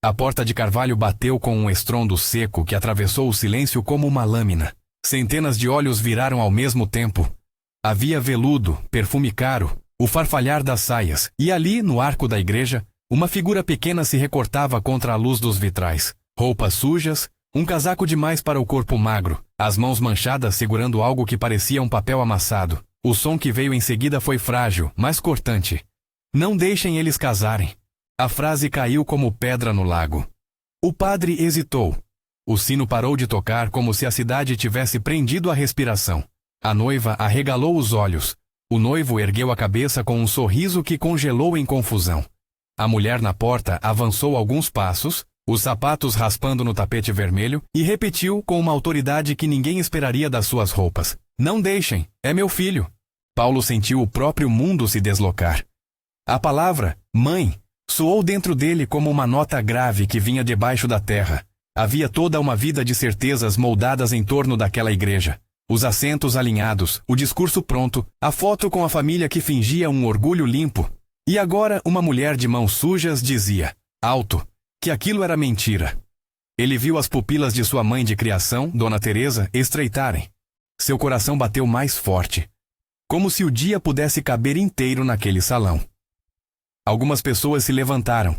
A porta de carvalho bateu com um estrondo seco que atravessou o silêncio como uma lâmina. Centenas de olhos viraram ao mesmo tempo. Havia veludo, perfume caro, o farfalhar das saias, e ali, no arco da igreja, uma figura pequena se recortava contra a luz dos vitrais. Roupas sujas, um casaco demais para o corpo magro, as mãos manchadas segurando algo que parecia um papel amassado. O som que veio em seguida foi frágil, mas cortante. Não deixem eles casarem. A frase caiu como pedra no lago. O padre hesitou. O sino parou de tocar como se a cidade tivesse prendido a respiração. A noiva arregalou os olhos. O noivo ergueu a cabeça com um sorriso que congelou em confusão. A mulher na porta avançou alguns passos, os sapatos raspando no tapete vermelho, e repetiu com uma autoridade que ninguém esperaria das suas roupas. Não deixem, é meu filho. Paulo sentiu o próprio mundo se deslocar. A palavra, mãe, soou dentro dele como uma nota grave que vinha debaixo da terra. Havia toda uma vida de certezas moldadas em torno daquela igreja. Os assentos alinhados, o discurso pronto, a foto com a família que fingia um orgulho limpo. E agora uma mulher de mãos sujas dizia, alto, que aquilo era mentira. Ele viu as pupilas de sua mãe de criação, Dona Teresa, estreitarem. Seu coração bateu mais forte. Como se o dia pudesse caber inteiro naquele salão. Algumas pessoas se levantaram.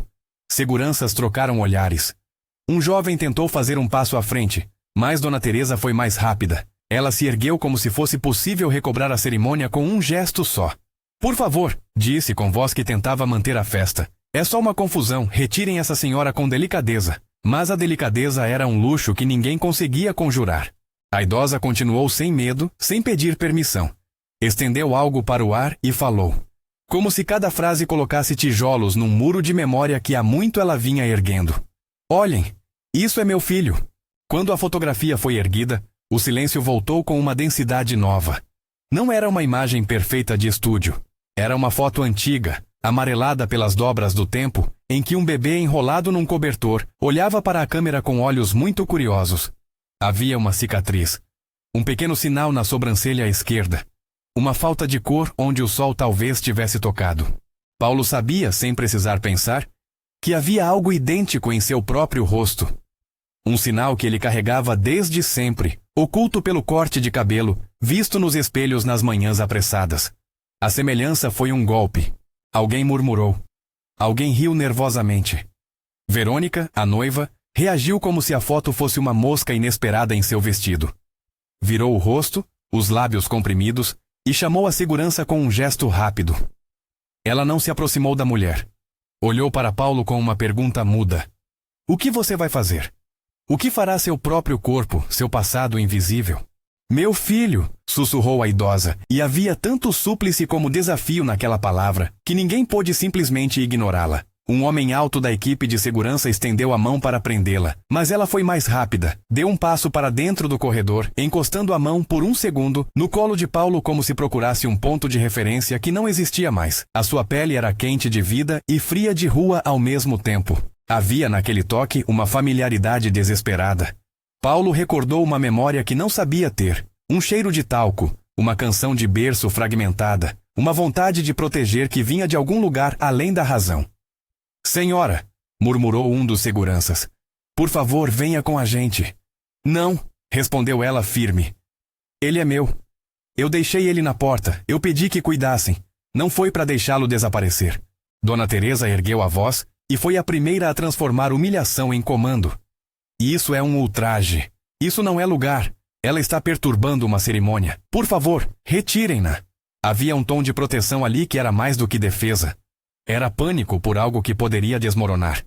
Seguranças trocaram olhares. Um jovem tentou fazer um passo à frente, mas Dona Teresa foi mais rápida. Ela se ergueu como se fosse possível recobrar a cerimônia com um gesto só. Por favor, disse com voz que tentava manter a festa. É só uma confusão, retirem essa senhora com delicadeza. Mas a delicadeza era um luxo que ninguém conseguia conjurar. A idosa continuou sem medo, sem pedir permissão. Estendeu algo para o ar e falou. Como se cada frase colocasse tijolos num muro de memória que há muito ela vinha erguendo. Olhem, isso é meu filho. Quando a fotografia foi erguida, o silêncio voltou com uma densidade nova. Não era uma imagem perfeita de estúdio. Era uma foto antiga, amarelada pelas dobras do tempo, em que um bebê enrolado num cobertor olhava para a câmera com olhos muito curiosos. Havia uma cicatriz. Um pequeno sinal na sobrancelha esquerda. Uma falta de cor onde o sol talvez tivesse tocado. Paulo sabia, sem precisar pensar, que havia algo idêntico em seu próprio rosto. Um sinal que ele carregava desde sempre, oculto pelo corte de cabelo, visto nos espelhos nas manhãs apressadas. A semelhança foi um golpe. Alguém murmurou. Alguém riu nervosamente. Verônica, a noiva, reagiu como se a foto fosse uma mosca inesperada em seu vestido. Virou o rosto, os lábios comprimidos, e chamou a segurança com um gesto rápido. Ela não se aproximou da mulher. Olhou para Paulo com uma pergunta muda. O que você vai fazer? O que fará seu próprio corpo, seu passado invisível? Meu filho, sussurrou a idosa, e havia tanto súplice como desafio naquela palavra, que ninguém pôde simplesmente ignorá-la. Um homem alto da equipe de segurança estendeu a mão para prendê-la, mas ela foi mais rápida, deu um passo para dentro do corredor, encostando a mão por um segundo no colo de Paulo como se procurasse um ponto de referência que não existia mais. A sua pele era quente de vida e fria de rua ao mesmo tempo. Havia naquele toque uma familiaridade desesperada. Paulo recordou uma memória que não sabia ter, um cheiro de talco, uma canção de berço fragmentada, uma vontade de proteger que vinha de algum lugar além da razão. Senhora, murmurou um dos seguranças. Por favor, venha com a gente. Não, respondeu ela firme. Ele é meu. Eu deixei ele na porta, eu pedi que cuidassem. Não foi para deixá-lo desaparecer. Dona Teresa ergueu a voz e foi a primeira a transformar humilhação em comando. Isso é um ultraje. Isso não é lugar. Ela está perturbando uma cerimônia. Por favor, retirem-na. Havia um tom de proteção ali que era mais do que defesa. Era pânico por algo que poderia desmoronar.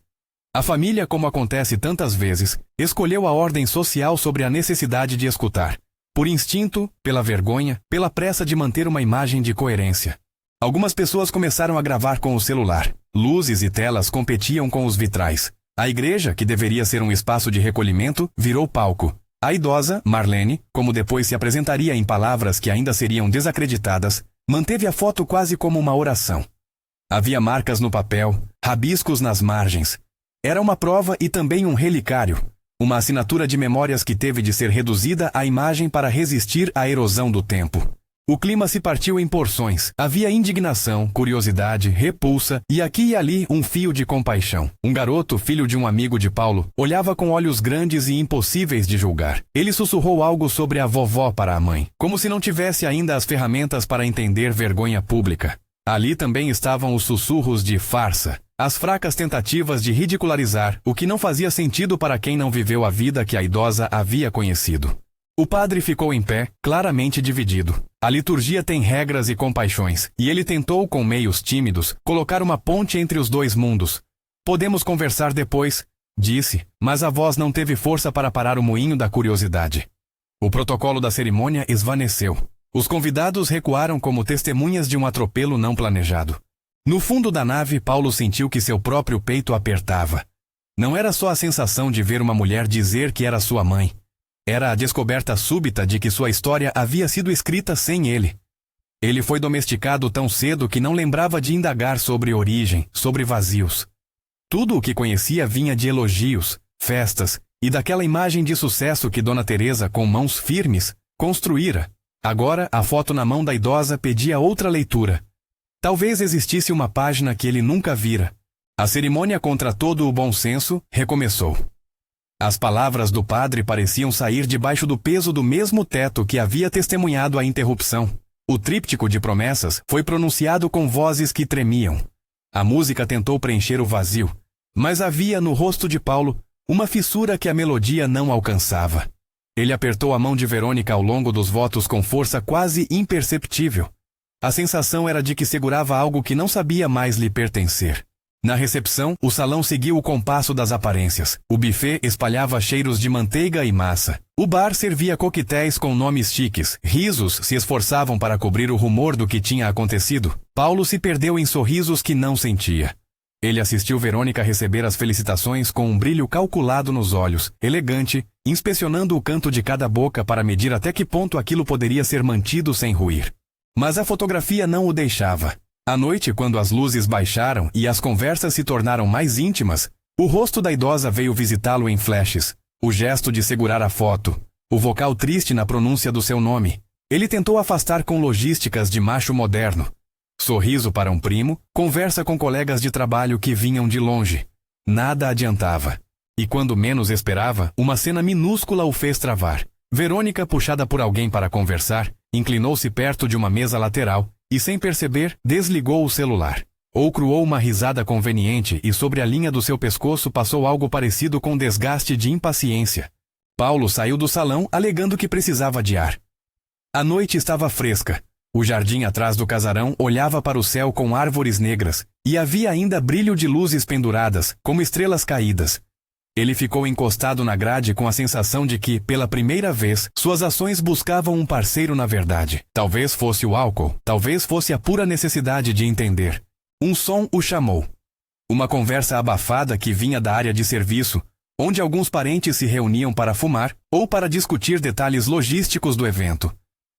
A família, como acontece tantas vezes, escolheu a ordem social sobre a necessidade de escutar. Por instinto, pela vergonha, pela pressa de manter uma imagem de coerência. Algumas pessoas começaram a gravar com o celular. Luzes e telas competiam com os vitrais. A igreja, que deveria ser um espaço de recolhimento, virou palco. A idosa, Marlene, como depois se apresentaria em palavras que ainda seriam desacreditadas, manteve a foto quase como uma oração. Havia marcas no papel, rabiscos nas margens. Era uma prova e também um relicário, uma assinatura de memórias que teve de ser reduzida à imagem para resistir à erosão do tempo. O clima se partiu em porções. Havia indignação, curiosidade, repulsa e aqui e ali um fio de compaixão. Um garoto, filho de um amigo de Paulo, olhava com olhos grandes e impossíveis de julgar. Ele sussurrou algo sobre a vovó para a mãe, como se não tivesse ainda as ferramentas para entender vergonha pública. Ali também estavam os sussurros de farsa, as fracas tentativas de ridicularizar o que não fazia sentido para quem não viveu a vida que a idosa havia conhecido. O padre ficou em pé, claramente dividido. A liturgia tem regras e compaixões, e ele tentou, com meios tímidos, colocar uma ponte entre os dois mundos. Podemos conversar depois, disse, mas a voz não teve força para parar o moinho da curiosidade. O protocolo da cerimônia esvaneceu. Os convidados recuaram como testemunhas de um atropelo não planejado. No fundo da nave, Paulo sentiu que seu próprio peito apertava. Não era só a sensação de ver uma mulher dizer que era sua mãe. Era a descoberta súbita de que sua história havia sido escrita sem ele. Ele foi domesticado tão cedo que não lembrava de indagar sobre origem, sobre vazios. Tudo o que conhecia vinha de elogios, festas e daquela imagem de sucesso que Dona Teresa, com mãos firmes, construíra. Agora, a foto na mão da idosa pedia outra leitura. Talvez existisse uma página que ele nunca vira. A cerimônia, contra todo o bom senso, recomeçou. As palavras do padre pareciam sair debaixo do peso do mesmo teto que havia testemunhado a interrupção. O tríptico de promessas foi pronunciado com vozes que tremiam. A música tentou preencher o vazio, mas havia no rosto de Paulo uma fissura que a melodia não alcançava. Ele apertou a mão de Verônica ao longo dos votos com força quase imperceptível. A sensação era de que segurava algo que não sabia mais lhe pertencer. Na recepção, o salão seguiu o compasso das aparências. O buffet espalhava cheiros de manteiga e massa. O bar servia coquetéis com nomes chiques. Risos se esforçavam para cobrir o rumor do que tinha acontecido. Paulo se perdeu em sorrisos que não sentia. Ele assistiu Verônica receber as felicitações com um brilho calculado nos olhos, elegante, inspecionando o canto de cada boca para medir até que ponto aquilo poderia ser mantido sem ruir. Mas a fotografia não o deixava. À noite, quando as luzes baixaram e as conversas se tornaram mais íntimas, o rosto da idosa veio visitá-lo em flashes. O gesto de segurar a foto, o vocal triste na pronúncia do seu nome. Ele tentou afastar com logísticas de macho moderno. Sorriso para um primo, conversa com colegas de trabalho que vinham de longe. Nada adiantava. E quando menos esperava, uma cena minúscula o fez travar. Verônica, puxada por alguém para conversar, inclinou-se perto de uma mesa lateral e, sem perceber, desligou o celular. Ou cruou uma risada conveniente e sobre a linha do seu pescoço passou algo parecido com desgaste de impaciência. Paulo saiu do salão alegando que precisava de ar. A noite estava fresca. O jardim atrás do casarão olhava para o céu com árvores negras, e havia ainda brilho de luzes penduradas, como estrelas caídas. Ele ficou encostado na grade com a sensação de que, pela primeira vez, suas ações buscavam um parceiro na verdade. Talvez fosse o álcool, talvez fosse a pura necessidade de entender. Um som o chamou. Uma conversa abafada que vinha da área de serviço, onde alguns parentes se reuniam para fumar ou para discutir detalhes logísticos do evento.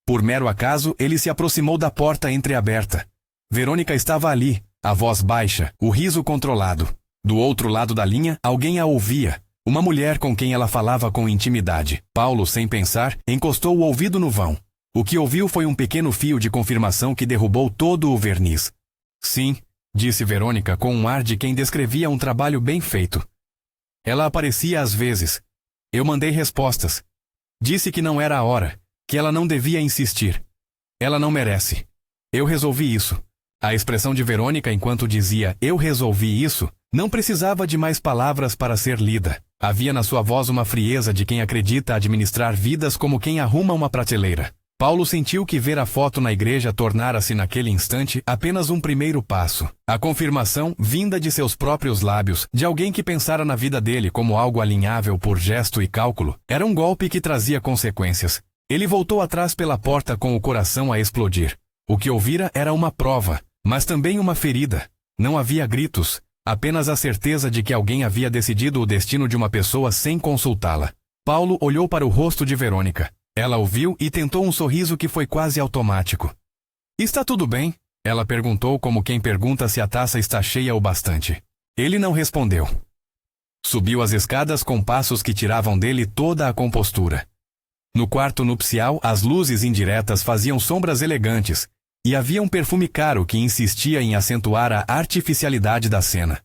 Por mero acaso, ele se aproximou da porta entreaberta. Verônica estava ali, a voz baixa, o riso controlado. Do outro lado da linha, alguém a ouvia. Uma mulher com quem ela falava com intimidade. Paulo, sem pensar, encostou o ouvido no vão. O que ouviu foi um pequeno fio de confirmação que derrubou todo o verniz. Sim, disse Verônica com um ar de quem descrevia um trabalho bem feito. Ela aparecia às vezes. Eu mandei respostas. Disse que não era a hora, que ela não devia insistir. Ela não merece. Eu resolvi isso. A expressão de Verônica enquanto dizia "eu resolvi isso" não precisava de mais palavras para ser lida. Havia na sua voz uma frieza de quem acredita administrar vidas como quem arruma uma prateleira. Paulo sentiu que ver a foto na igreja tornara-se naquele instante apenas um primeiro passo. A confirmação, vinda de seus próprios lábios, de alguém que pensara na vida dele como algo alinhável por gesto e cálculo, era um golpe que trazia consequências. Ele voltou atrás pela porta com o coração a explodir. O que ouvira era uma prova, mas também uma ferida. Não havia gritos, apenas a certeza de que alguém havia decidido o destino de uma pessoa sem consultá-la. Paulo olhou para o rosto de Verônica. Ela o viu e tentou um sorriso que foi quase automático. "Está tudo bem?" ela perguntou como quem pergunta se a taça está cheia o bastante. Ele não respondeu. Subiu as escadas com passos que tiravam dele toda a compostura. No quarto nupcial, as luzes indiretas faziam sombras elegantes, e havia um perfume caro que insistia em acentuar a artificialidade da cena.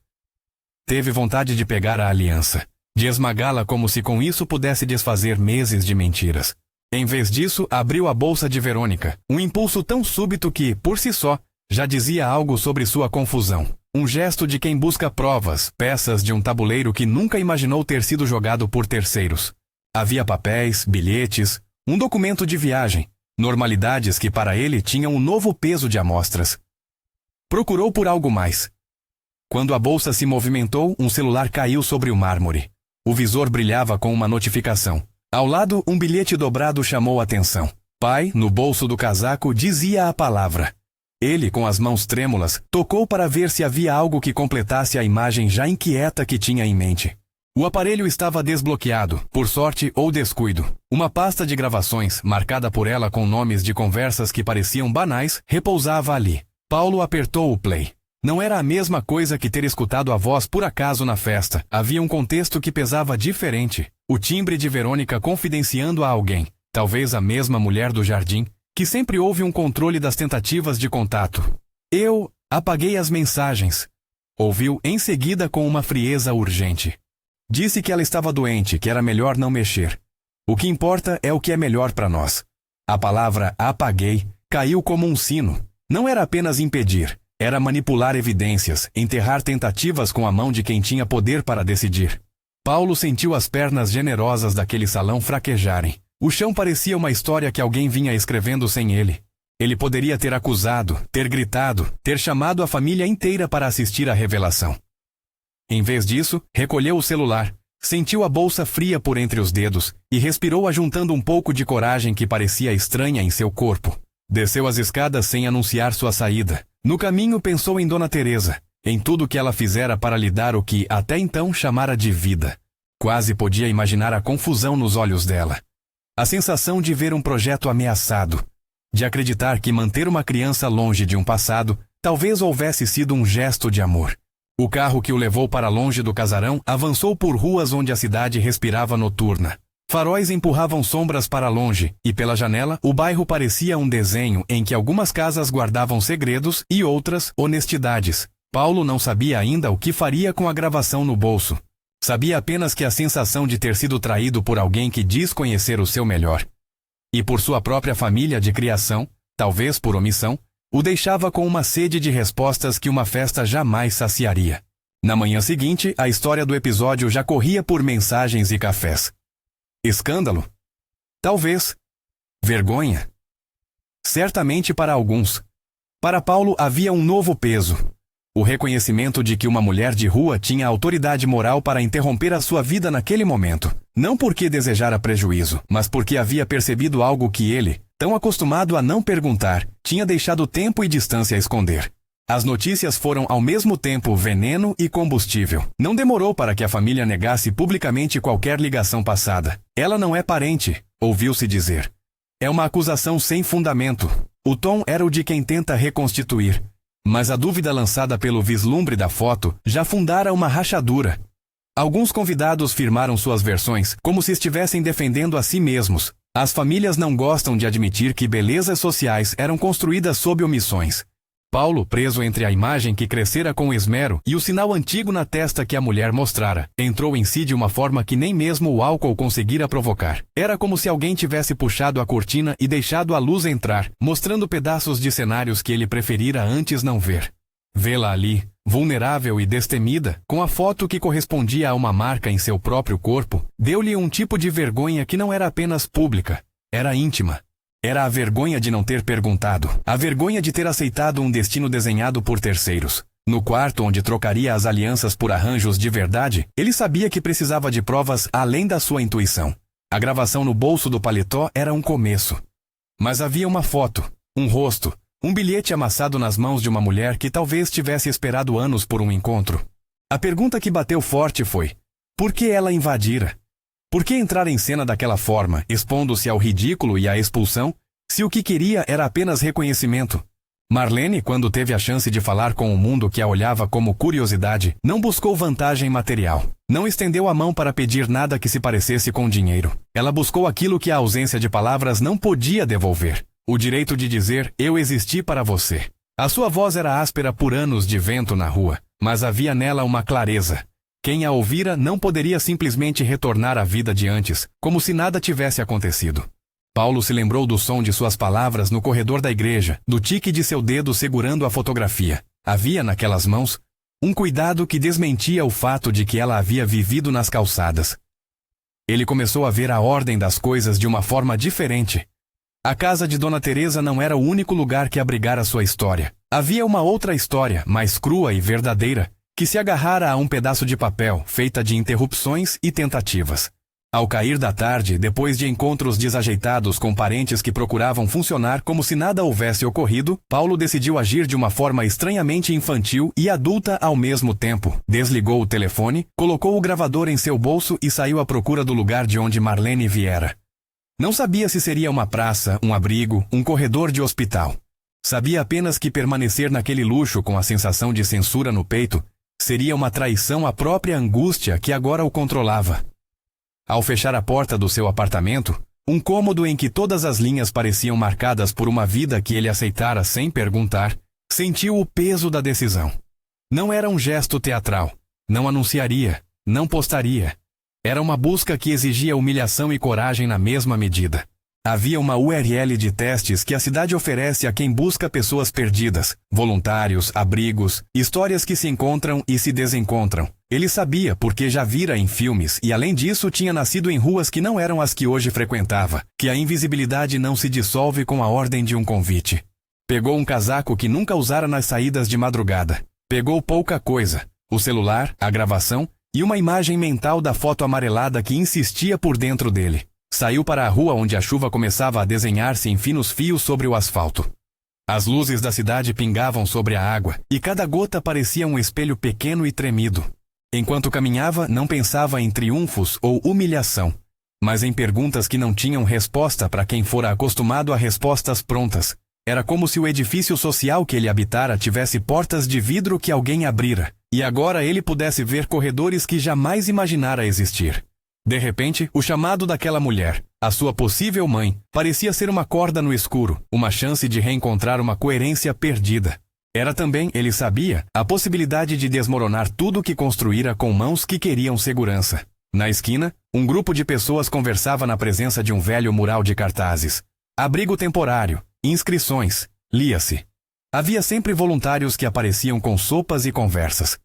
Teve vontade de pegar a aliança, de esmagá-la como se com isso pudesse desfazer meses de mentiras. Em vez disso, abriu a bolsa de Verônica, um impulso tão súbito que, por si só, já dizia algo sobre sua confusão. Um gesto de quem busca provas, peças de um tabuleiro que nunca imaginou ter sido jogado por terceiros. Havia papéis, bilhetes, um documento de viagem, normalidades que para ele tinham um novo peso de amostras. Procurou por algo mais. Quando a bolsa se movimentou, um celular caiu sobre o mármore. O visor brilhava com uma notificação. Ao lado, um bilhete dobrado chamou a atenção. Pai, no bolso do casaco, dizia a palavra. Ele, com as mãos trêmulas, tocou para ver se havia algo que completasse a imagem já inquieta que tinha em mente. O aparelho estava desbloqueado, por sorte ou descuido. Uma pasta de gravações, marcada por ela com nomes de conversas que pareciam banais, repousava ali. Paulo apertou o play. Não era a mesma coisa que ter escutado a voz por acaso na festa. Havia um contexto que pesava diferente. O timbre de Verônica confidenciando a alguém, talvez a mesma mulher do jardim, que sempre houve um controle das tentativas de contato. Eu apaguei as mensagens. Ouviu em seguida com uma frieza urgente. Disse que ela estava doente, que era melhor não mexer. O que importa é o que é melhor para nós. A palavra apaguei caiu como um sino. Não era apenas impedir, era manipular evidências, enterrar tentativas com a mão de quem tinha poder para decidir. Paulo sentiu as pernas generosas daquele salão fraquejarem. O chão parecia uma história que alguém vinha escrevendo sem ele. Ele poderia ter acusado, ter gritado, ter chamado a família inteira para assistir à revelação. Em vez disso, recolheu o celular, sentiu a bolsa fria por entre os dedos e respirou ajuntando um pouco de coragem que parecia estranha em seu corpo. Desceu as escadas sem anunciar sua saída. No caminho pensou em Dona Teresa, em tudo que ela fizera para lhe dar o que até então chamara de vida. Quase podia imaginar a confusão nos olhos dela. A sensação de ver um projeto ameaçado, de acreditar que manter uma criança longe de um passado talvez houvesse sido um gesto de amor. O carro que o levou para longe do casarão avançou por ruas onde a cidade respirava noturna. Faróis empurravam sombras para longe, e pela janela o bairro parecia um desenho em que algumas casas guardavam segredos e outras honestidades. Paulo não sabia ainda o que faria com a gravação no bolso. Sabia apenas que a sensação de ter sido traído por alguém que diz conhecer o seu melhor, e por sua própria família de criação, talvez por omissão, o deixava com uma sede de respostas que uma festa jamais saciaria. Na manhã seguinte, a história do episódio já corria por mensagens e cafés. Escândalo? Talvez. Vergonha? Certamente para alguns. Para Paulo havia um novo peso. O reconhecimento de que uma mulher de rua tinha autoridade moral para interromper a sua vida naquele momento. Não porque desejara prejuízo, mas porque havia percebido algo que ele, tão acostumado a não perguntar, tinha deixado tempo e distância a esconder. As notícias foram ao mesmo tempo veneno e combustível. Não demorou para que a família negasse publicamente qualquer ligação passada. Ela não é parente, ouviu-se dizer. É uma acusação sem fundamento. O tom era o de quem tenta reconstituir. Mas a dúvida lançada pelo vislumbre da foto já fundara uma rachadura. Alguns convidados firmaram suas versões como se estivessem defendendo a si mesmos. As famílias não gostam de admitir que belezas sociais eram construídas sob omissões. Paulo, preso entre a imagem que crescera com esmero e o sinal antigo na testa que a mulher mostrara, entrou em si de uma forma que nem mesmo o álcool conseguira provocar. Era como se alguém tivesse puxado a cortina e deixado a luz entrar, mostrando pedaços de cenários que ele preferira antes não ver. Vê-la ali, vulnerável e destemida, com a foto que correspondia a uma marca em seu próprio corpo, deu-lhe um tipo de vergonha que não era apenas pública, era íntima. Era a vergonha de não ter perguntado, a vergonha de ter aceitado um destino desenhado por terceiros. No quarto onde trocaria as alianças por arranjos de verdade, ele sabia que precisava de provas além da sua intuição. A gravação no bolso do paletó era um começo. Mas havia uma foto, um rosto, um bilhete amassado nas mãos de uma mulher que talvez tivesse esperado anos por um encontro. A pergunta que bateu forte foi: por que ela invadira? Por que entrar em cena daquela forma, expondo-se ao ridículo e à expulsão, se o que queria era apenas reconhecimento? Marlene, quando teve a chance de falar com o mundo que a olhava como curiosidade, não buscou vantagem material. Não estendeu a mão para pedir nada que se parecesse com dinheiro. Ela buscou aquilo que a ausência de palavras não podia devolver: o direito de dizer: eu existi para você. A sua voz era áspera por anos de vento na rua, mas havia nela uma clareza. Quem a ouvira não poderia simplesmente retornar à vida de antes, como se nada tivesse acontecido. Paulo se lembrou do som de suas palavras no corredor da igreja, do tique de seu dedo segurando a fotografia. Havia naquelas mãos um cuidado que desmentia o fato de que ela havia vivido nas calçadas. Ele começou a ver a ordem das coisas de uma forma diferente. A casa de Dona Teresa não era o único lugar que abrigara sua história. Havia uma outra história, mais crua e verdadeira, que se agarrara a um pedaço de papel, feita de interrupções e tentativas. Ao cair da tarde, depois de encontros desajeitados com parentes que procuravam funcionar como se nada houvesse ocorrido, Paulo decidiu agir de uma forma estranhamente infantil e adulta ao mesmo tempo. Desligou o telefone, colocou o gravador em seu bolso e saiu à procura do lugar de onde Marlene viera. Não sabia se seria uma praça, um abrigo, um corredor de hospital. Sabia apenas que permanecer naquele luxo com a sensação de censura no peito seria uma traição à própria angústia que agora o controlava. Ao fechar a porta do seu apartamento, um cômodo em que todas as linhas pareciam marcadas por uma vida que ele aceitara sem perguntar, sentiu o peso da decisão. Não era um gesto teatral. Não anunciaria. Não postaria. Era uma busca que exigia humilhação e coragem na mesma medida. Havia uma URL de testes que a cidade oferece a quem busca pessoas perdidas, voluntários, abrigos, histórias que se encontram e se desencontram. Ele sabia porque já vira em filmes e, além disso, tinha nascido em ruas que não eram as que hoje frequentava, que a invisibilidade não se dissolve com a ordem de um convite. Pegou um casaco que nunca usara nas saídas de madrugada. Pegou pouca coisa: o celular, a gravação e uma imagem mental da foto amarelada que insistia por dentro dele. Saiu para a rua onde a chuva começava a desenhar-se em finos fios sobre o asfalto. As luzes da cidade pingavam sobre a água, e cada gota parecia um espelho pequeno e tremido. Enquanto caminhava, não pensava em triunfos ou humilhação, mas em perguntas que não tinham resposta para quem fora acostumado a respostas prontas. Era como se o edifício social que ele habitara tivesse portas de vidro que alguém abrira, e agora ele pudesse ver corredores que jamais imaginara existir. De repente, o chamado daquela mulher, a sua possível mãe, parecia ser uma corda no escuro, uma chance de reencontrar uma coerência perdida. Era também, ele sabia, a possibilidade de desmoronar tudo que construíra com mãos que queriam segurança. Na esquina, um grupo de pessoas conversava na presença de um velho mural de cartazes. Abrigo temporário, inscrições, lia-se. Havia sempre voluntários que apareciam com sopas e conversas.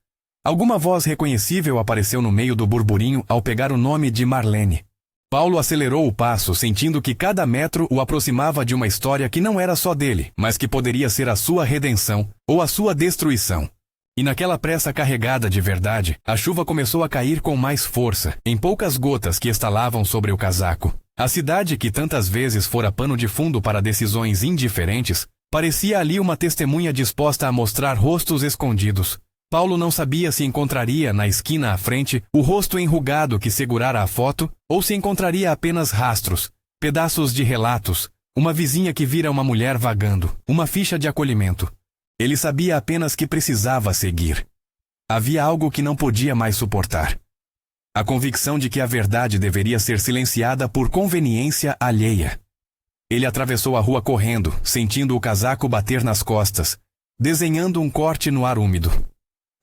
Alguma voz reconhecível apareceu no meio do burburinho ao pegar o nome de Marlene. Paulo acelerou o passo, sentindo que cada metro o aproximava de uma história que não era só dele, mas que poderia ser a sua redenção ou a sua destruição. E naquela pressa carregada de verdade, a chuva começou a cair com mais força, em poucas gotas que estalavam sobre o casaco. A cidade, que tantas vezes fora pano de fundo para decisões indiferentes, parecia ali uma testemunha disposta a mostrar rostos escondidos. Paulo não sabia se encontraria na esquina à frente o rosto enrugado que segurara a foto, ou se encontraria apenas rastros, pedaços de relatos, uma vizinha que vira uma mulher vagando, uma ficha de acolhimento. Ele sabia apenas que precisava seguir. Havia algo que não podia mais suportar. A convicção de que a verdade deveria ser silenciada por conveniência alheia. Ele atravessou a rua correndo, sentindo o casaco bater nas costas, desenhando um corte no ar úmido.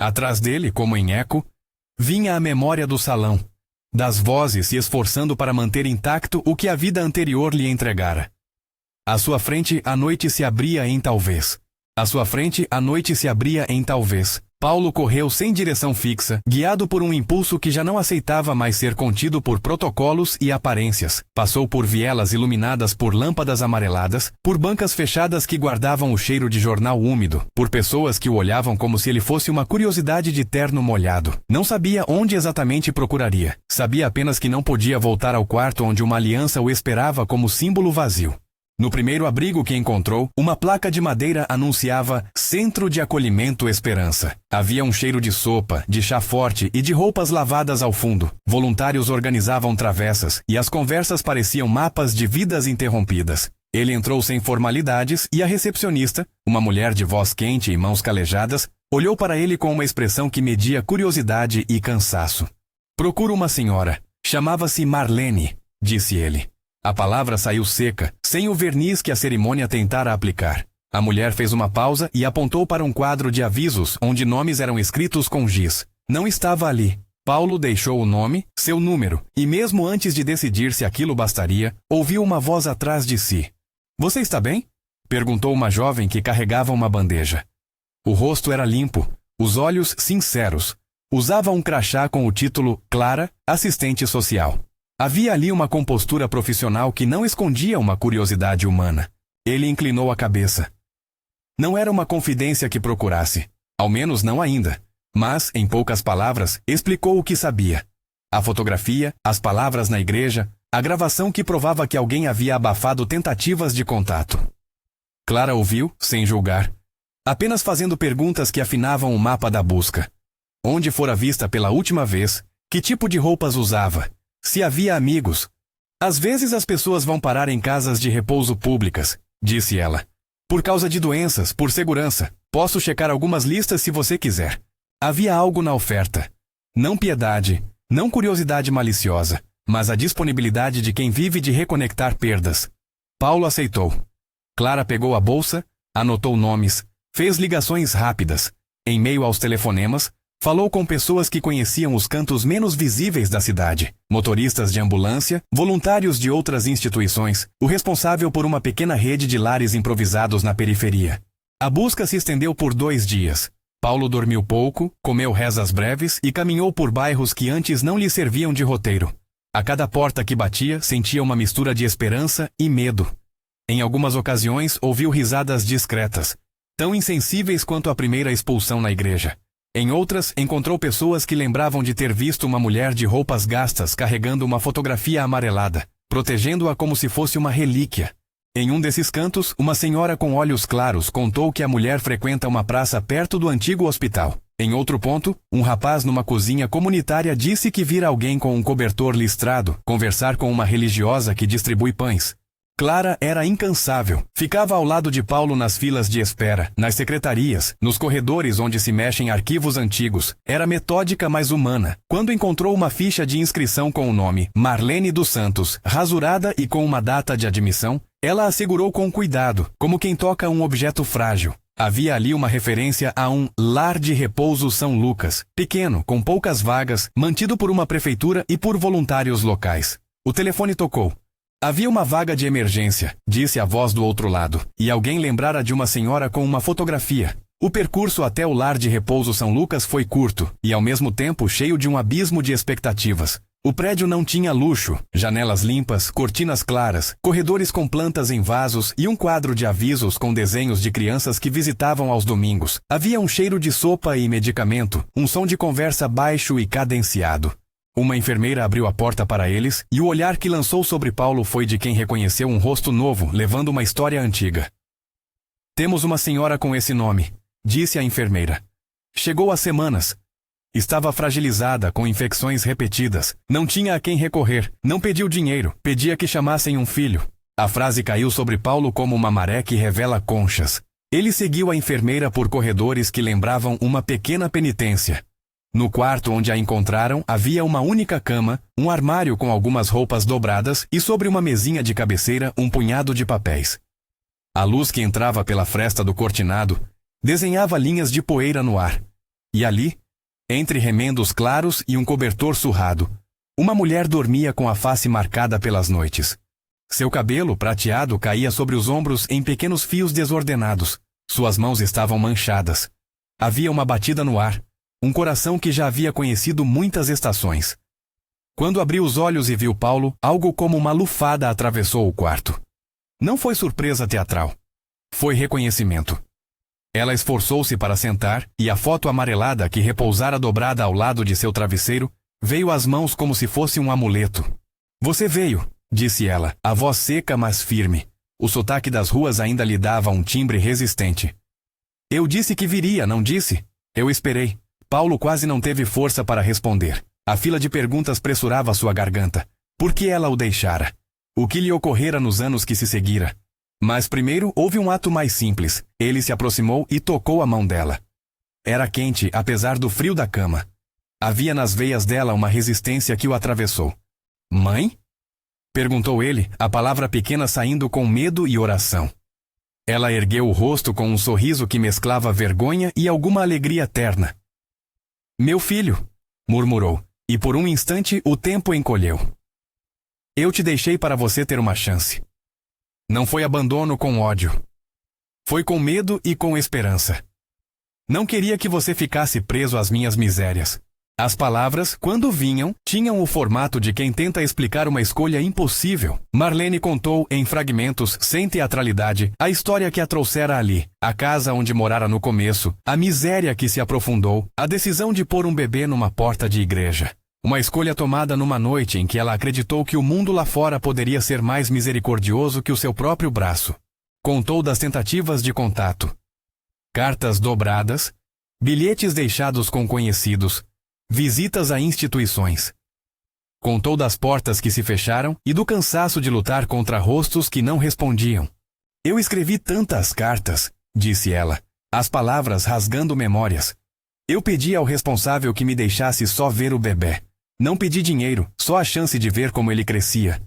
Atrás dele, como em eco, vinha a memória do salão, das vozes se esforçando para manter intacto o que a vida anterior lhe entregara. À sua frente, a noite se abria em talvez. À sua frente, a noite se abria em talvez. Paulo correu sem direção fixa, guiado por um impulso que já não aceitava mais ser contido por protocolos e aparências. Passou por vielas iluminadas por lâmpadas amareladas, por bancas fechadas que guardavam o cheiro de jornal úmido, por pessoas que o olhavam como se ele fosse uma curiosidade de terno molhado. Não sabia onde exatamente procuraria. Sabia apenas que não podia voltar ao quarto onde uma aliança o esperava como símbolo vazio. No primeiro abrigo que encontrou, uma placa de madeira anunciava Centro de Acolhimento Esperança. Havia um cheiro de sopa, de chá forte e de roupas lavadas ao fundo. Voluntários organizavam travessas e as conversas pareciam mapas de vidas interrompidas. Ele entrou sem formalidades e a recepcionista, uma mulher de voz quente e mãos calejadas, olhou para ele com uma expressão que media curiosidade e cansaço. Procuro uma senhora. Chamava-se Marlene, disse ele. A palavra saiu seca, sem o verniz que a cerimônia tentara aplicar. A mulher fez uma pausa e apontou para um quadro de avisos onde nomes eram escritos com giz. Não estava ali. Paulo deixou o nome, seu número, e mesmo antes de decidir se aquilo bastaria, ouviu uma voz atrás de si. Você está bem? Perguntou uma jovem que carregava uma bandeja. O rosto era limpo, os olhos sinceros. Usava um crachá com o título Clara, assistente social. Havia ali uma compostura profissional que não escondia uma curiosidade humana. Ele inclinou a cabeça. Não era uma confidência que procurasse, ao menos não ainda, mas, em poucas palavras, explicou o que sabia. A fotografia, as palavras na igreja, a gravação que provava que alguém havia abafado tentativas de contato. Clara ouviu, sem julgar, apenas fazendo perguntas que afinavam o mapa da busca. Onde fora vista pela última vez, que tipo de roupas usava, se havia amigos. Às vezes as pessoas vão parar em casas de repouso públicas, disse ela. Por causa de doenças, por segurança. Posso checar algumas listas se você quiser. Havia algo na oferta. Não piedade, não curiosidade maliciosa, mas a disponibilidade de quem vive de reconectar perdas. Paulo aceitou. Clara pegou a bolsa, anotou nomes, fez ligações rápidas. Em meio aos telefonemas, falou com pessoas que conheciam os cantos menos visíveis da cidade, motoristas de ambulância, voluntários de outras instituições, o responsável por uma pequena rede de lares improvisados na periferia. A busca se estendeu por 2 dias. Paulo dormiu pouco, comeu rezas breves e caminhou por bairros que antes não lhe serviam de roteiro. A cada porta que batia, sentia uma mistura de esperança e medo. Em algumas ocasiões, ouviu risadas discretas, tão insensíveis quanto a primeira expulsão na igreja. Em outras, encontrou pessoas que lembravam de ter visto uma mulher de roupas gastas carregando uma fotografia amarelada, protegendo-a como se fosse uma relíquia. Em um desses cantos, uma senhora com olhos claros contou que a mulher frequenta uma praça perto do antigo hospital. Em outro ponto, um rapaz numa cozinha comunitária disse que vira alguém com um cobertor listrado conversar com uma religiosa que distribui pães. Clara era incansável. Ficava ao lado de Paulo nas filas de espera, nas secretarias, nos corredores onde se mexem arquivos antigos. Era metódica, mas humana. Quando encontrou uma ficha de inscrição com o nome Marlene dos Santos, rasurada e com uma data de admissão, ela a segurou com cuidado, como quem toca um objeto frágil. Havia ali uma referência a um lar de repouso São Lucas, pequeno, com poucas vagas, mantido por uma prefeitura e por voluntários locais. O telefone tocou. Havia uma vaga de emergência, disse a voz do outro lado, e alguém lembrara de uma senhora com uma fotografia. O percurso até o lar de repouso São Lucas foi curto, e ao mesmo tempo cheio de um abismo de expectativas. O prédio não tinha luxo, janelas limpas, cortinas claras, corredores com plantas em vasos e um quadro de avisos com desenhos de crianças que visitavam aos domingos. Havia um cheiro de sopa e medicamento, um som de conversa baixo e cadenciado. Uma enfermeira abriu a porta para eles, e o olhar que lançou sobre Paulo foi de quem reconheceu um rosto novo, levando uma história antiga. Temos uma senhora com esse nome, disse a enfermeira. Chegou há semanas. Estava fragilizada, com infecções repetidas. Não tinha a quem recorrer. Não pediu dinheiro. Pedia que chamassem um filho. A frase caiu sobre Paulo como uma maré que revela conchas. Ele seguiu a enfermeira por corredores que lembravam uma pequena penitência. No quarto onde a encontraram, havia uma única cama, um armário com algumas roupas dobradas e sobre uma mesinha de cabeceira um punhado de papéis. A luz que entrava pela fresta do cortinado desenhava linhas de poeira no ar. E ali, entre remendos claros e um cobertor surrado, uma mulher dormia com a face marcada pelas noites. Seu cabelo, prateado, caía sobre os ombros em pequenos fios desordenados. Suas mãos estavam manchadas. Havia uma batida no ar, um coração que já havia conhecido muitas estações. Quando abriu os olhos e viu Paulo, algo como uma lufada atravessou o quarto. Não foi surpresa teatral. Foi reconhecimento. Ela esforçou-se para sentar, e a foto amarelada que repousara dobrada ao lado de seu travesseiro veio às mãos como se fosse um amuleto. Você veio, disse ela, a voz seca mas firme. O sotaque das ruas ainda lhe dava um timbre resistente. Eu disse que viria, não disse? Eu esperei. Paulo quase não teve força para responder. A fila de perguntas pressurava sua garganta. Por que ela o deixara? O que lhe ocorrera nos anos que se seguira? Mas primeiro houve um ato mais simples. Ele se aproximou e tocou a mão dela. Era quente, apesar do frio da cama. Havia nas veias dela uma resistência que o atravessou. Mãe? Perguntou ele, a palavra pequena saindo com medo e oração. Ela ergueu o rosto com um sorriso que mesclava vergonha e alguma alegria terna. Meu filho, murmurou, e por um instante o tempo encolheu. Eu te deixei para você ter uma chance. Não foi abandono com ódio. Foi com medo e com esperança. Não queria que você ficasse preso às minhas misérias. As palavras, quando vinham, tinham o formato de quem tenta explicar uma escolha impossível. Marlene contou, em fragmentos, sem teatralidade, a história que a trouxera ali, a casa onde morara no começo, a miséria que se aprofundou, a decisão de pôr um bebê numa porta de igreja. Uma escolha tomada numa noite em que ela acreditou que o mundo lá fora poderia ser mais misericordioso que o seu próprio braço. Contou das tentativas de contato. Cartas dobradas, bilhetes deixados com conhecidos, visitas a instituições. Contou das portas que se fecharam e do cansaço de lutar contra rostos que não respondiam. Eu escrevi tantas cartas, disse ela, as palavras rasgando memórias. Eu pedi ao responsável que me deixasse só ver o bebê. Não pedi dinheiro, só a chance de ver como ele crescia.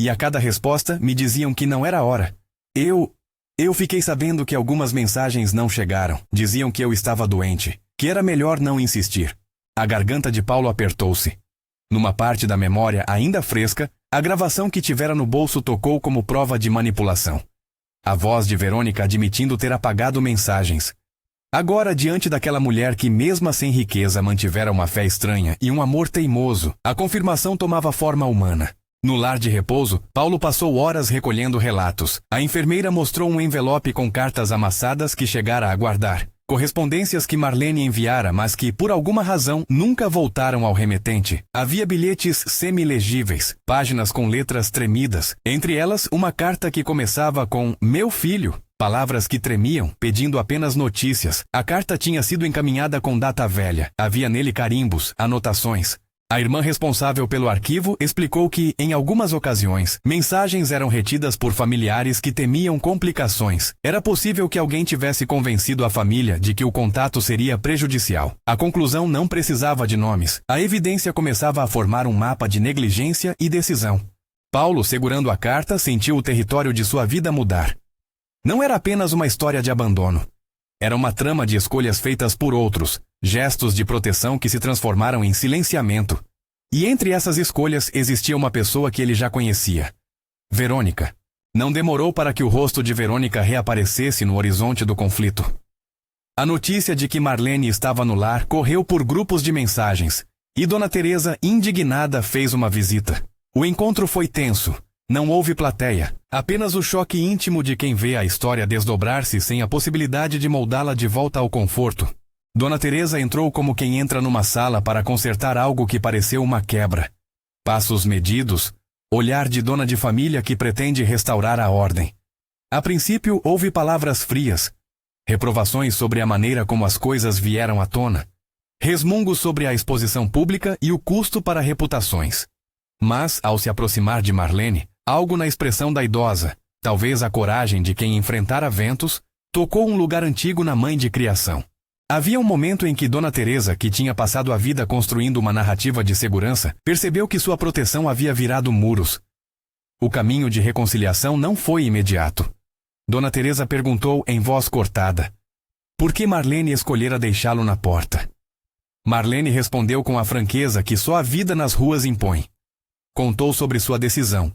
E a cada resposta me diziam que não era hora. Eu fiquei sabendo que algumas mensagens não chegaram. Diziam que eu estava doente, que era melhor não insistir. A garganta de Paulo apertou-se. Numa parte da memória ainda fresca, a gravação que tivera no bolso tocou como prova de manipulação. A voz de Verônica admitindo ter apagado mensagens. Agora, diante daquela mulher que, mesmo sem riqueza, mantivera uma fé estranha e um amor teimoso, a confirmação tomava forma humana. No lar de repouso, Paulo passou horas recolhendo relatos. A enfermeira mostrou um envelope com cartas amassadas que chegara a guardar. Correspondências que Marlene enviara, mas que, por alguma razão, nunca voltaram ao remetente. Havia bilhetes semi-legíveis, páginas com letras tremidas. Entre elas, uma carta que começava com "Meu filho", palavras que tremiam, pedindo apenas notícias. A carta tinha sido encaminhada com data velha. Havia nele carimbos, anotações. A irmã responsável pelo arquivo explicou que, em algumas ocasiões, mensagens eram retidas por familiares que temiam complicações. Era possível que alguém tivesse convencido a família de que o contato seria prejudicial. A conclusão não precisava de nomes. A evidência começava a formar um mapa de negligência e decisão. Paulo, segurando a carta, sentiu o território de sua vida mudar. Não era apenas uma história de abandono. Era uma trama de escolhas feitas por outros, gestos de proteção que se transformaram em silenciamento. E entre essas escolhas existia uma pessoa que ele já conhecia. Verônica. Não demorou para que o rosto de Verônica reaparecesse no horizonte do conflito. A notícia de que Marlene estava no lar correu por grupos de mensagens, e Dona Teresa, indignada, fez uma visita. O encontro foi tenso. Não houve plateia, apenas o choque íntimo de quem vê a história desdobrar-se sem a possibilidade de moldá-la de volta ao conforto. Dona Teresa entrou como quem entra numa sala para consertar algo que pareceu uma quebra. Passos medidos, olhar de dona de família que pretende restaurar a ordem. A princípio houve palavras frias, reprovações sobre a maneira como as coisas vieram à tona, resmungos sobre a exposição pública e o custo para reputações. Mas, ao se aproximar de Marlene, algo na expressão da idosa, talvez a coragem de quem enfrentara ventos, tocou um lugar antigo na mãe de criação. Havia um momento em que Dona Teresa, que tinha passado a vida construindo uma narrativa de segurança, percebeu que sua proteção havia virado muros. O caminho de reconciliação não foi imediato. Dona Teresa perguntou em voz cortada: por que Marlene escolhera deixá-lo na porta? Marlene respondeu com a franqueza que só a vida nas ruas impõe. Contou sobre sua decisão,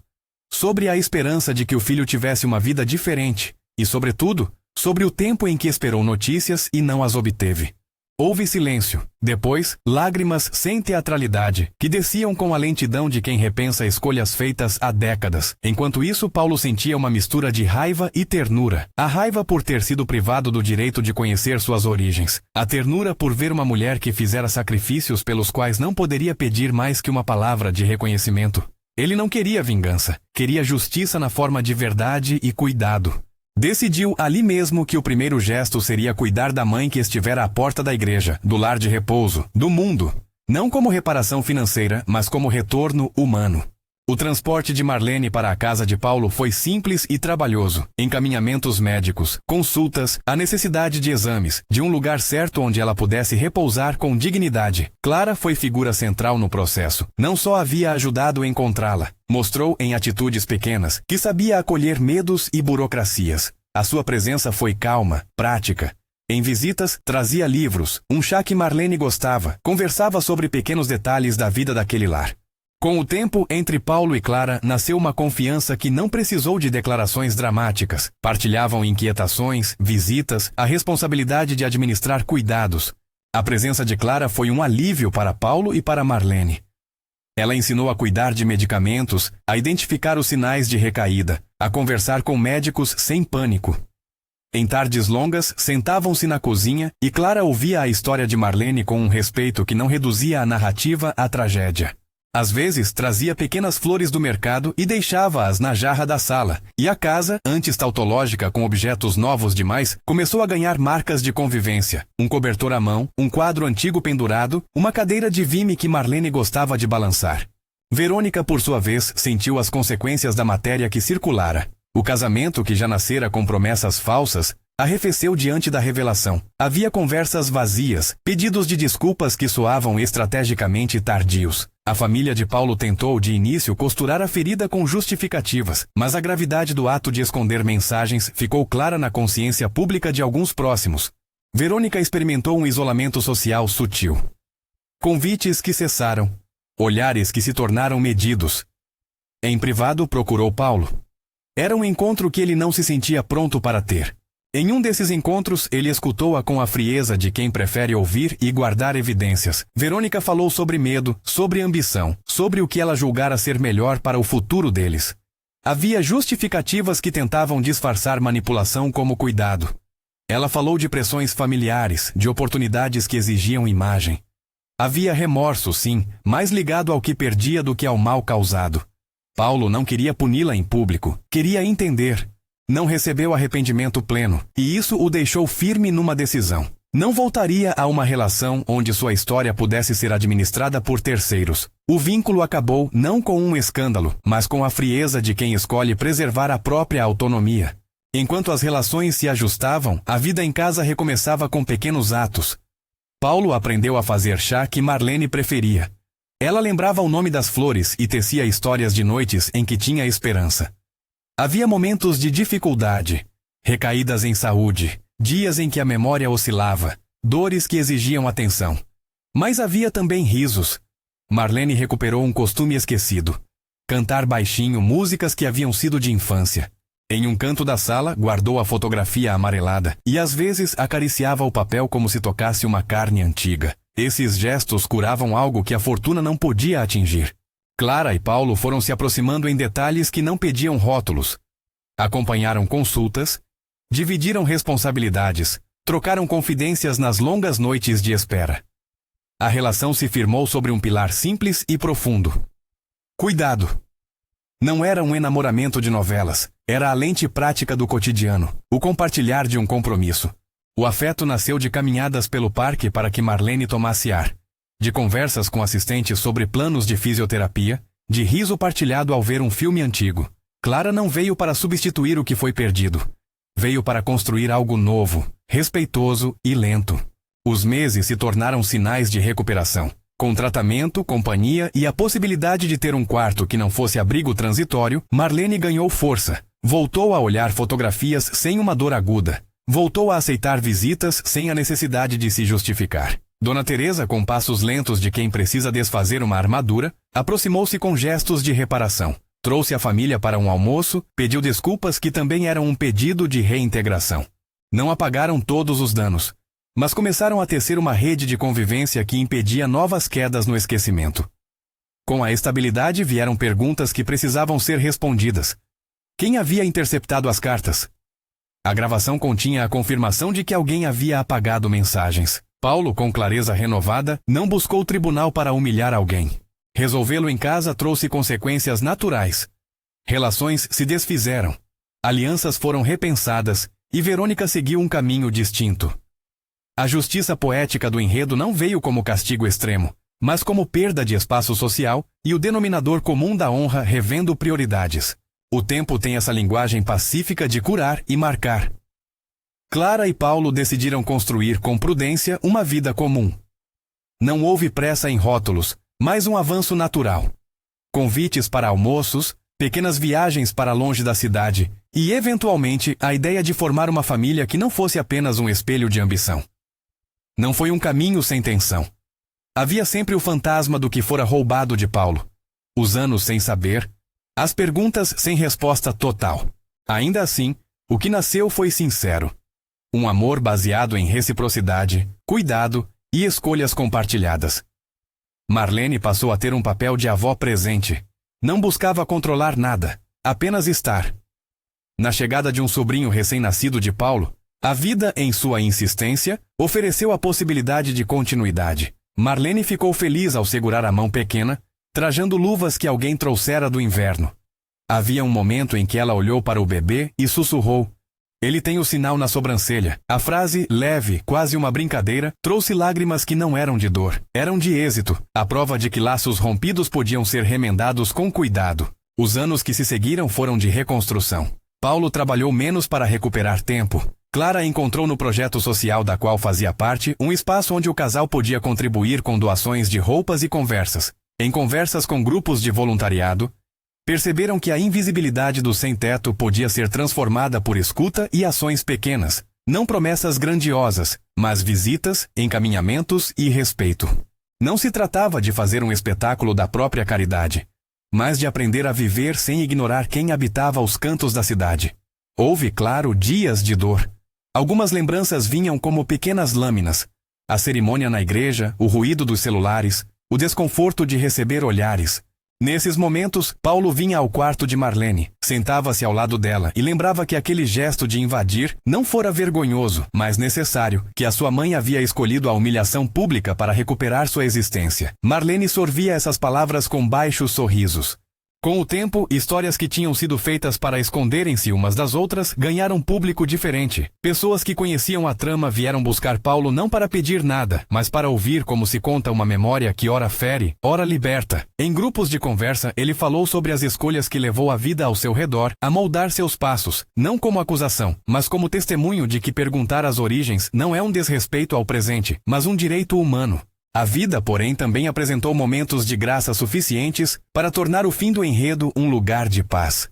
sobre a esperança de que o filho tivesse uma vida diferente e, sobretudo, sobre o tempo em que esperou notícias e não as obteve. Houve silêncio, depois, lágrimas sem teatralidade, que desciam com a lentidão de quem repensa escolhas feitas há décadas. Enquanto isso, Paulo sentia uma mistura de raiva e ternura. A raiva por ter sido privado do direito de conhecer suas origens. A ternura por ver uma mulher que fizera sacrifícios pelos quais não poderia pedir mais que uma palavra de reconhecimento. Ele não queria vingança, queria justiça na forma de verdade e cuidado. Decidiu ali mesmo que o primeiro gesto seria cuidar da mãe que estivera à porta da igreja, do lar de repouso, do mundo. Não como reparação financeira, mas como retorno humano. O transporte de Marlene para a casa de Paulo foi simples e trabalhoso. Encaminhamentos médicos, consultas, a necessidade de exames, de um lugar certo onde ela pudesse repousar com dignidade. Clara foi figura central no processo. Não só havia ajudado a encontrá-la, mostrou em atitudes pequenas que sabia acolher medos e burocracias. A sua presença foi calma, prática. Em visitas, trazia livros, um chá que Marlene gostava, conversava sobre pequenos detalhes da vida daquele lar. Com o tempo, entre Paulo e Clara, nasceu uma confiança que não precisou de declarações dramáticas. Partilhavam inquietações, visitas, a responsabilidade de administrar cuidados. A presença de Clara foi um alívio para Paulo e para Marlene. Ela ensinou a cuidar de medicamentos, a identificar os sinais de recaída, a conversar com médicos sem pânico. Em tardes longas, sentavam-se na cozinha e Clara ouvia a história de Marlene com um respeito que não reduzia a narrativa à tragédia. Às vezes, trazia pequenas flores do mercado e deixava-as na jarra da sala, e a casa, antes tautológica com objetos novos demais, começou a ganhar marcas de convivência. Um cobertor à mão, um quadro antigo pendurado, uma cadeira de vime que Marlene gostava de balançar. Verônica, por sua vez, sentiu as consequências da matéria que circulara. O casamento, que já nascera com promessas falsas, arrefeceu diante da revelação. Havia conversas vazias, pedidos de desculpas que soavam estrategicamente tardios. A família de Paulo tentou, de início, costurar a ferida com justificativas, mas a gravidade do ato de esconder mensagens ficou clara na consciência pública de alguns próximos. Verônica experimentou um isolamento social sutil. Convites que cessaram. Olhares que se tornaram medidos. Em privado, procurou Paulo. Era um encontro que ele não se sentia pronto para ter. Em um desses encontros, ele escutou-a com a frieza de quem prefere ouvir e guardar evidências. Verônica falou sobre medo, sobre ambição, sobre o que ela julgara ser melhor para o futuro deles. Havia justificativas que tentavam disfarçar manipulação como cuidado. Ela falou de pressões familiares, de oportunidades que exigiam imagem. Havia remorso, sim, mais ligado ao que perdia do que ao mal causado. Paulo não queria puni-la em público, queria entender. Não recebeu arrependimento pleno, e isso o deixou firme numa decisão. Não voltaria a uma relação onde sua história pudesse ser administrada por terceiros. O vínculo acabou não com um escândalo, mas com a frieza de quem escolhe preservar a própria autonomia. Enquanto as relações se ajustavam, a vida em casa recomeçava com pequenos atos. Paulo aprendeu a fazer chá que Marlene preferia. Ela lembrava o nome das flores e tecia histórias de noites em que tinha esperança. Havia momentos de dificuldade, recaídas em saúde, dias em que a memória oscilava, dores que exigiam atenção. Mas havia também risos. Marlene recuperou um costume esquecido. Cantar baixinho músicas que haviam sido de infância. Em um canto da sala, guardou a fotografia amarelada e às vezes acariciava o papel como se tocasse uma carne antiga. Esses gestos curavam algo que a fortuna não podia atingir. Clara e Paulo foram se aproximando em detalhes que não pediam rótulos. Acompanharam consultas, dividiram responsabilidades, trocaram confidências nas longas noites de espera. A relação se firmou sobre um pilar simples e profundo. Cuidado. Não era um enamoramento de novelas, era a lente prática do cotidiano, o compartilhar de um compromisso. O afeto nasceu de caminhadas pelo parque para que Marlene tomasse ar. De conversas com assistentes sobre planos de fisioterapia, de riso partilhado ao ver um filme antigo. Clara não veio para substituir o que foi perdido. Veio para construir algo novo, respeitoso e lento. Os meses se tornaram sinais de recuperação. Com tratamento, companhia e a possibilidade de ter um quarto que não fosse abrigo transitório, Marlene ganhou força. Voltou a olhar fotografias sem uma dor aguda. Voltou a aceitar visitas sem a necessidade de se justificar. Dona Teresa, com passos lentos de quem precisa desfazer uma armadura, aproximou-se com gestos de reparação. Trouxe a família para um almoço, pediu desculpas que também eram um pedido de reintegração. Não apagaram todos os danos, mas começaram a tecer uma rede de convivência que impedia novas quedas no esquecimento. Com a estabilidade vieram perguntas que precisavam ser respondidas. Quem havia interceptado as cartas? A gravação continha a confirmação de que alguém havia apagado mensagens. Paulo, com clareza renovada, não buscou o tribunal para humilhar alguém. Resolvê-lo em casa trouxe consequências naturais. Relações se desfizeram. Alianças foram repensadas e Verônica seguiu um caminho distinto. A justiça poética do enredo não veio como castigo extremo, mas como perda de espaço social e o denominador comum da honra revendo prioridades. O tempo tem essa linguagem pacífica de curar e marcar. Clara e Paulo decidiram construir com prudência uma vida comum. Não houve pressa em rótulos, mas um avanço natural. Convites para almoços, pequenas viagens para longe da cidade e, eventualmente, a ideia de formar uma família que não fosse apenas um espelho de ambição. Não foi um caminho sem tensão. Havia sempre o fantasma do que fora roubado de Paulo. Os anos sem saber, as perguntas sem resposta total. Ainda assim, o que nasceu foi sincero. Um amor baseado em reciprocidade, cuidado e escolhas compartilhadas. Marlene passou a ter um papel de avó presente. Não buscava controlar nada, apenas estar. Na chegada de um sobrinho recém-nascido de Paulo, a vida, em sua insistência, ofereceu a possibilidade de continuidade. Marlene ficou feliz ao segurar a mão pequena, trajando luvas que alguém trouxera do inverno. Havia um momento em que ela olhou para o bebê e sussurrou: "Ele tem o sinal na sobrancelha." A frase, leve, quase uma brincadeira, trouxe lágrimas que não eram de dor, eram de êxito, a prova de que laços rompidos podiam ser remendados com cuidado. Os anos que se seguiram foram de reconstrução. Paulo trabalhou menos para recuperar tempo. Clara encontrou no projeto social da qual fazia parte um espaço onde o casal podia contribuir com doações de roupas e conversas. Em conversas com grupos de voluntariado, perceberam que a invisibilidade do sem-teto podia ser transformada por escuta e ações pequenas, não promessas grandiosas, mas visitas, encaminhamentos e respeito. Não se tratava de fazer um espetáculo da própria caridade, mas de aprender a viver sem ignorar quem habitava os cantos da cidade. Houve, claro, dias de dor. Algumas lembranças vinham como pequenas lâminas. A cerimônia na igreja, o ruído dos celulares, o desconforto de receber olhares. Nesses momentos, Paulo vinha ao quarto de Marlene, sentava-se ao lado dela e lembrava que aquele gesto de invadir não fora vergonhoso, mas necessário, que a sua mãe havia escolhido a humilhação pública para recuperar sua existência. Marlene sorvia essas palavras com baixos sorrisos. Com o tempo, histórias que tinham sido feitas para esconderem-se umas das outras ganharam público diferente. Pessoas que conheciam a trama vieram buscar Paulo não para pedir nada, mas para ouvir como se conta uma memória que ora fere, ora liberta. Em grupos de conversa, ele falou sobre as escolhas que levou a vida ao seu redor a moldar seus passos, não como acusação, mas como testemunho de que perguntar as origens não é um desrespeito ao presente, mas um direito humano. A vida, porém, também apresentou momentos de graça suficientes para tornar o fim do enredo um lugar de paz.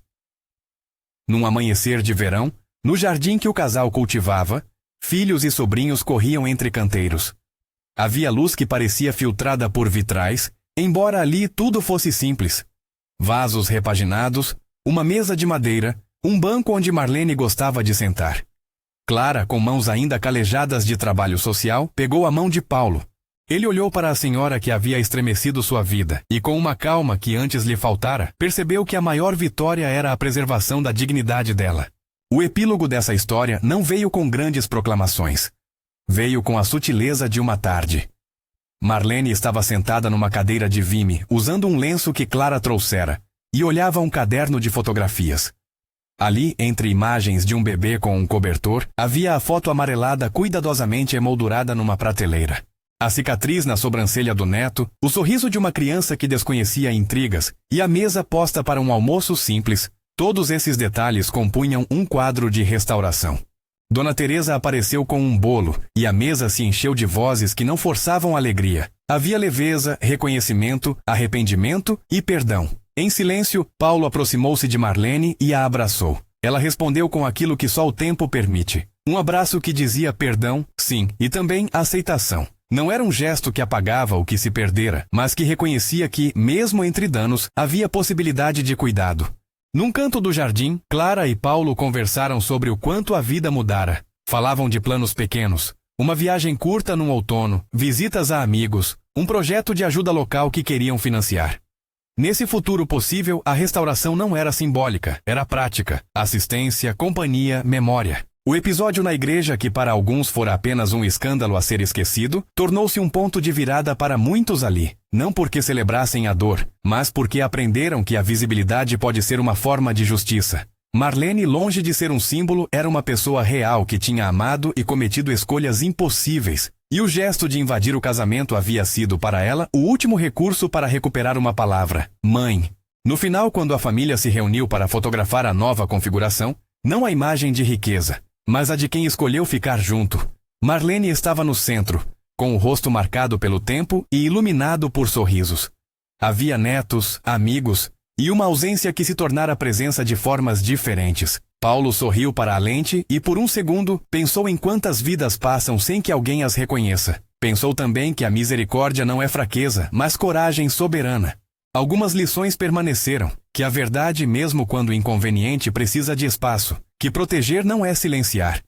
Num amanhecer de verão, no jardim que o casal cultivava, filhos e sobrinhos corriam entre canteiros. Havia luz que parecia filtrada por vitrais, embora ali tudo fosse simples. Vasos repaginados, uma mesa de madeira, um banco onde Marlene gostava de sentar. Clara, com mãos ainda calejadas de trabalho social, pegou a mão de Paulo. Ele olhou para a senhora que havia estremecido sua vida, e com uma calma que antes lhe faltara, percebeu que a maior vitória era a preservação da dignidade dela. O epílogo dessa história não veio com grandes proclamações. Veio com a sutileza de uma tarde. Marlene estava sentada numa cadeira de vime, usando um lenço que Clara trouxera, e olhava um caderno de fotografias. Ali, entre imagens de um bebê com um cobertor, havia a foto amarelada cuidadosamente emoldurada numa prateleira. A cicatriz na sobrancelha do neto, o sorriso de uma criança que desconhecia intrigas e a mesa posta para um almoço simples, todos esses detalhes compunham um quadro de restauração. Dona Teresa apareceu com um bolo e a mesa se encheu de vozes que não forçavam alegria. Havia leveza, reconhecimento, arrependimento e perdão. Em silêncio, Paulo aproximou-se de Marlene e a abraçou. Ela respondeu com aquilo que só o tempo permite. Um abraço que dizia perdão, sim, e também aceitação. Não era um gesto que apagava o que se perdera, mas que reconhecia que, mesmo entre danos, havia possibilidade de cuidado. Num canto do jardim, Clara e Paulo conversaram sobre o quanto a vida mudara. Falavam de planos pequenos, uma viagem curta num outono, visitas a amigos, um projeto de ajuda local que queriam financiar. Nesse futuro possível, a restauração não era simbólica, era prática, assistência, companhia, memória. O episódio na igreja, que para alguns fora apenas um escândalo a ser esquecido, tornou-se um ponto de virada para muitos ali. Não porque celebrassem a dor, mas porque aprenderam que a visibilidade pode ser uma forma de justiça. Marlene, longe de ser um símbolo, era uma pessoa real que tinha amado e cometido escolhas impossíveis, E o gesto de invadir o casamento havia sido para ela o último recurso para recuperar uma palavra: mãe. No final, quando a família se reuniu para fotografar a nova configuração, não a imagem de riqueza, mas a de quem escolheu ficar junto. Marlene estava no centro, com o rosto marcado pelo tempo e iluminado por sorrisos. Havia netos, amigos e uma ausência que se tornara presença de formas diferentes. Paulo sorriu para a lente e, por um segundo, pensou em quantas vidas passam sem que alguém as reconheça. Pensou também que a misericórdia não é fraqueza, mas coragem soberana. Algumas lições permaneceram, que a verdade, mesmo quando inconveniente, precisa de espaço, que proteger não é silenciar,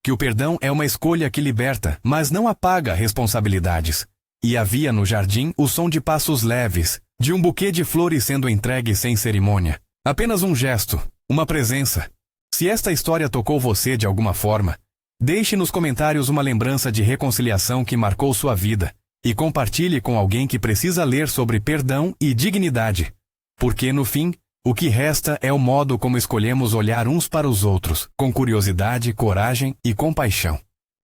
que o perdão é uma escolha que liberta, mas não apaga responsabilidades. E havia no jardim o som de passos leves, de um buquê de flores sendo entregue sem cerimônia. Apenas um gesto, uma presença. Se esta história tocou você de alguma forma, deixe nos comentários uma lembrança de reconciliação que marcou sua vida e compartilhe com alguém que precisa ler sobre perdão e dignidade. Porque, no fim, o que resta é o modo como escolhemos olhar uns para os outros, com curiosidade, coragem e compaixão.